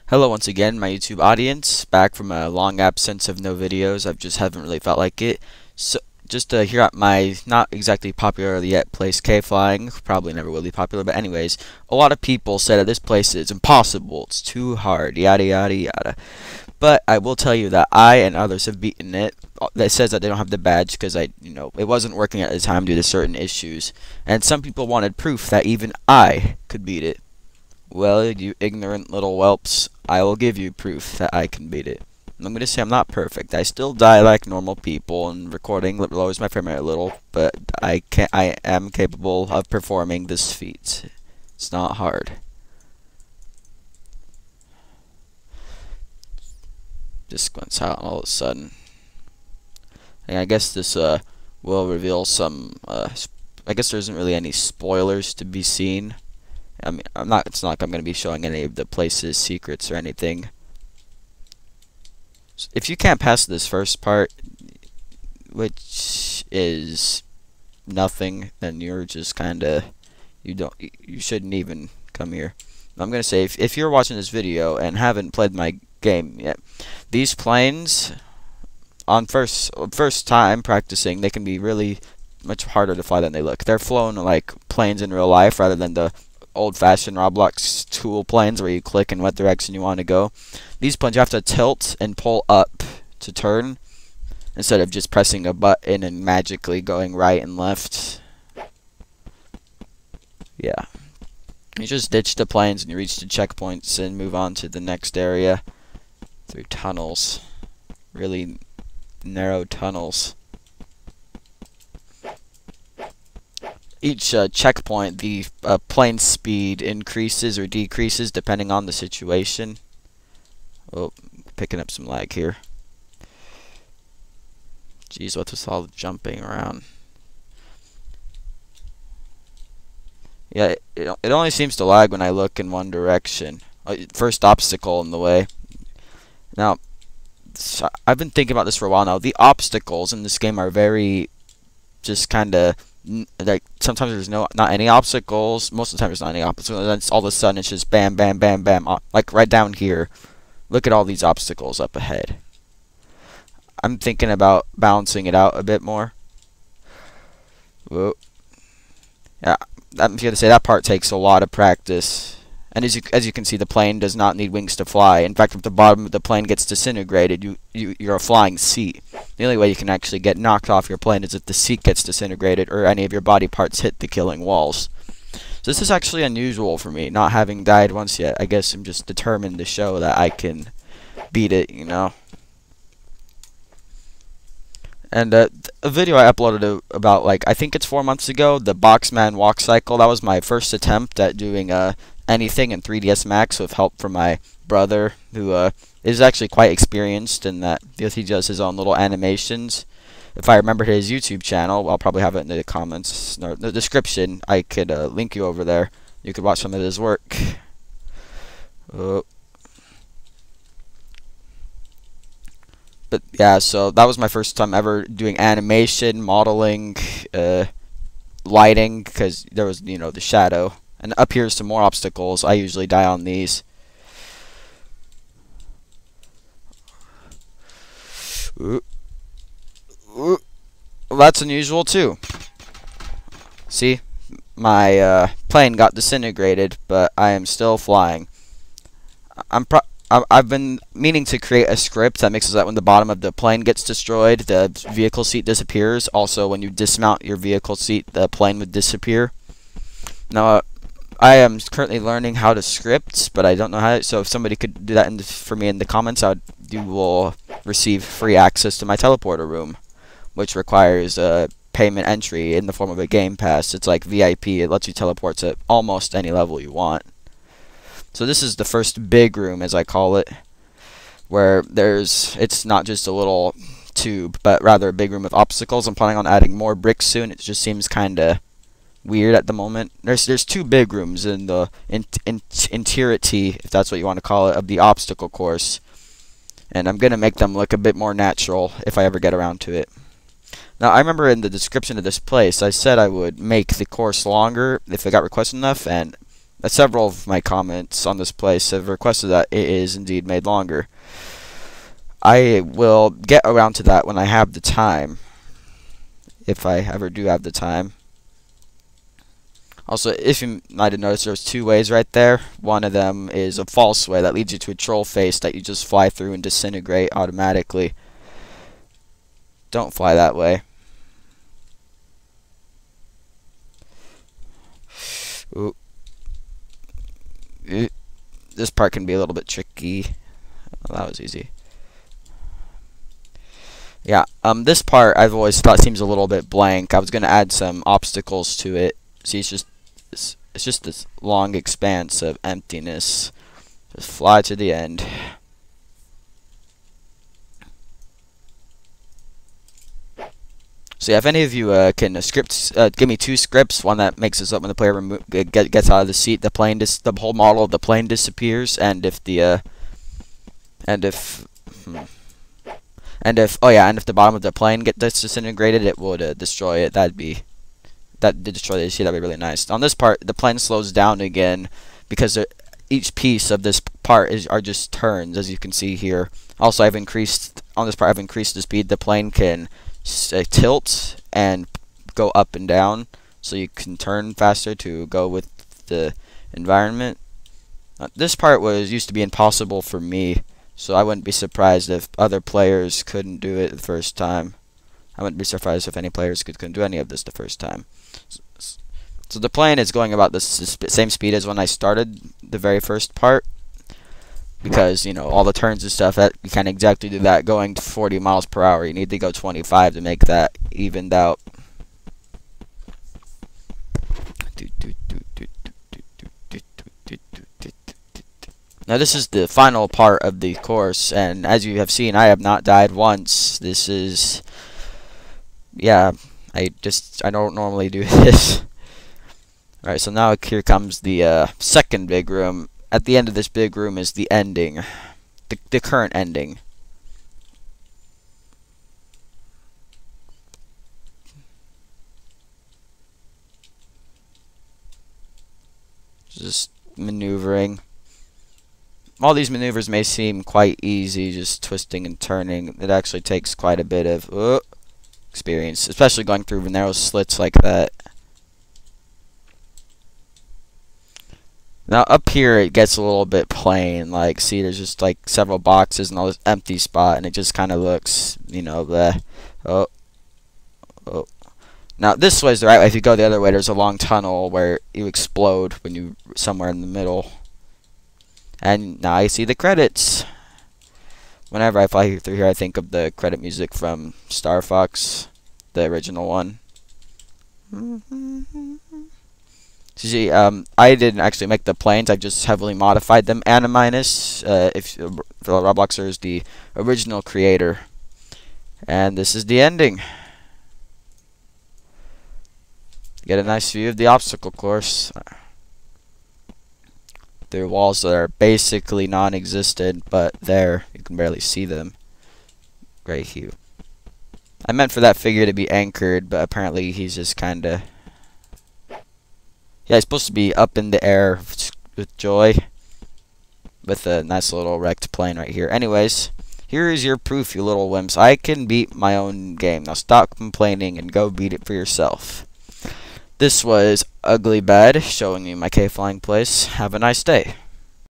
Hello once again, my YouTube audience, back from a long absence of no videos. I just haven't really felt like it. So, just here at my not exactly popular yet place, K Flying, probably never will be popular, but anyways, a lot of people say that this place is impossible, it's too hard, yada yada yada. But I will tell you that I and others have beaten it. That says that they don't have the badge because it wasn't working at the time due to certain issues. And some people wanted proof that even I could beat it. Well, you ignorant little whelps, I will give you proof that I can beat it. I'm going to say I'm not perfect. I still die like normal people, and recording lowers my frame rate a little, but I am capable of performing this feat. It's not hard. Just went silent all of a sudden. And I guess this will reveal some. I guess there isn't really any spoilers to be seen. I mean, it's not like I'm going to be showing any of the place's secrets or anything. If you can't pass this first part, which is nothing, then you're just kind of, you shouldn't even come here. I'm going to say, if you're watching this video and haven't played my game yet, these planes, on first time practicing, they can be really much harder to fly than they look. They're flown like planes in real life rather than the old-fashioned Roblox tool planes where you click in what direction you want to go. These planes you have to tilt and pull up to turn instead of just pressing a button and magically going right and left. Yeah. You just ditch the planes and you reach the checkpoints and move on to the next area through tunnels. Really narrow tunnels. Each checkpoint, the plane speed increases or decreases depending on the situation. Oh, picking up some lag here. Jeez, what's this all jumping around? Yeah, it only seems to lag when I look in one direction. First obstacle in the way. Now, so I've been thinking about this for a while now. The obstacles in this game are very just kind of like, sometimes there's not any obstacles. Most of the time there's not any obstacles, and then all of a sudden it's just bam bam bam bam, like right down here. Look at all these obstacles up ahead. I'm thinking about balancing it out a bit more. Whoa. Yeah, I'm going to say that part takes a lot of practice. And as you can see, the plane does not need wings to fly. In fact, if the bottom of the plane gets disintegrated, you're a flying seat. The only way you can actually get knocked off your plane is if the seat gets disintegrated or any of your body parts hit the killing walls. So this is actually unusual for me, not having died once yet. I guess I'm just determined to show that I can beat it, you know. And a video I uploaded about, like, I think it's 4 months ago, the Boxman walk cycle. That was my first attempt at doing anything in 3ds Max with help from my brother, who is actually quite experienced in that he does his own little animations. If I remember his YouTube channel, I'll probably have it in the comments or the description. I could link you over there. You could watch some of his work. Oh. But yeah, so that was my first time ever doing animation, modeling, lighting, because there was, the shadow. And up here's some more obstacles. I usually die on these. Ooh. Ooh. Well, that's unusual too. See, my plane got disintegrated, but I am still flying. I've been meaning to create a script that makes it so that when the bottom of the plane gets destroyed, the vehicle seat disappears. Also, when you dismount your vehicle seat, the plane would disappear. Now, I am currently learning how to script, but I don't know how. So if somebody could do that for me in the comments, you will receive free access to my teleporter room, which requires payment entry in the form of a game pass. It's like VIP. It lets you teleport to almost any level you want. So this is the first big room, as I call it, where it's not just a little tube, but rather a big room with obstacles. I'm planning on adding more bricks soon. It just seems kind of weird at the moment. There's two big rooms in the entirety, if that's what you want to call it, of the obstacle course, and I'm gonna make them look a bit more natural if I ever get around to it. Now, I remember in the description of this place I said I would make the course longer if it got requested enough, and several of my comments on this place have requested that it is indeed made longer. I will get around to that when I have the time, if I ever do have the time. Also, if you might have noticed, there's two ways right there. One of them is a false way that leads you to a troll face that you just fly through and disintegrate automatically. Don't fly that way. Ooh. This part can be a little bit tricky. Well, that was easy. Yeah, this part I've always thought seems a little bit blank. I was gonna add some obstacles to it. See, it's just this long expanse of emptiness. Just fly to the end. So yeah, if any of you can give me two scripts, one that makes this up when the player gets out of the seat, the whole model of the plane disappears, and if the if the bottom of the plane gets disintegrated, it would destroy it. That'd destroy the AC. That'd be really nice. On this part, the plane slows down again because each piece of this part are just turns, as you can see here. Also, I've increased the speed. The plane can tilt and go up and down, so you can turn faster to go with the environment. This part used to be impossible for me, so I wouldn't be surprised if other players couldn't do it the first time. I wouldn't be surprised if any players couldn't do any of this the first time. So the plane is going about the same speed as when I started the very first part, because, you know, all the turns and stuff, that you can't exactly do that going to 40 miles per hour. You need to go 25 to make that evened out. Now this is the final part of the course, and as you have seen, I have not died once. This is, yeah, I don't normally do this. Alright, so now here comes the second big room. At the end of this big room is the ending, the current ending. Just maneuvering. All these maneuvers may seem quite easy, just twisting and turning. It actually takes quite a bit of experience, especially going through narrow slits like that. Now up here it gets a little bit plain, like, see, there's just like several boxes and all this empty spot, and it just kind of looks, you know, bleh. Oh. Now this way is the right way. If you go the other way, there's a long tunnel where you explode when you somewhere in the middle. And now I see the credits. Whenever I fly through here, I think of the credit music from Star Fox, the original one. See, I didn't actually make the planes. I just heavily modified them. Animinus, if Robloxer is the original creator, and this is the ending. Get a nice view of the obstacle course. There are walls that are basically non-existent, but there you can barely see them. Great hue. I meant for that figure to be anchored, but apparently he's just kinda. Yeah, he's supposed to be up in the air with joy, with a nice little wrecked plane right here. Anyways, here is your proof, you little wimps. I can beat my own game. Now stop complaining and go beat it for yourself. This was Uglybad showing you my cave flying place. Have a nice day.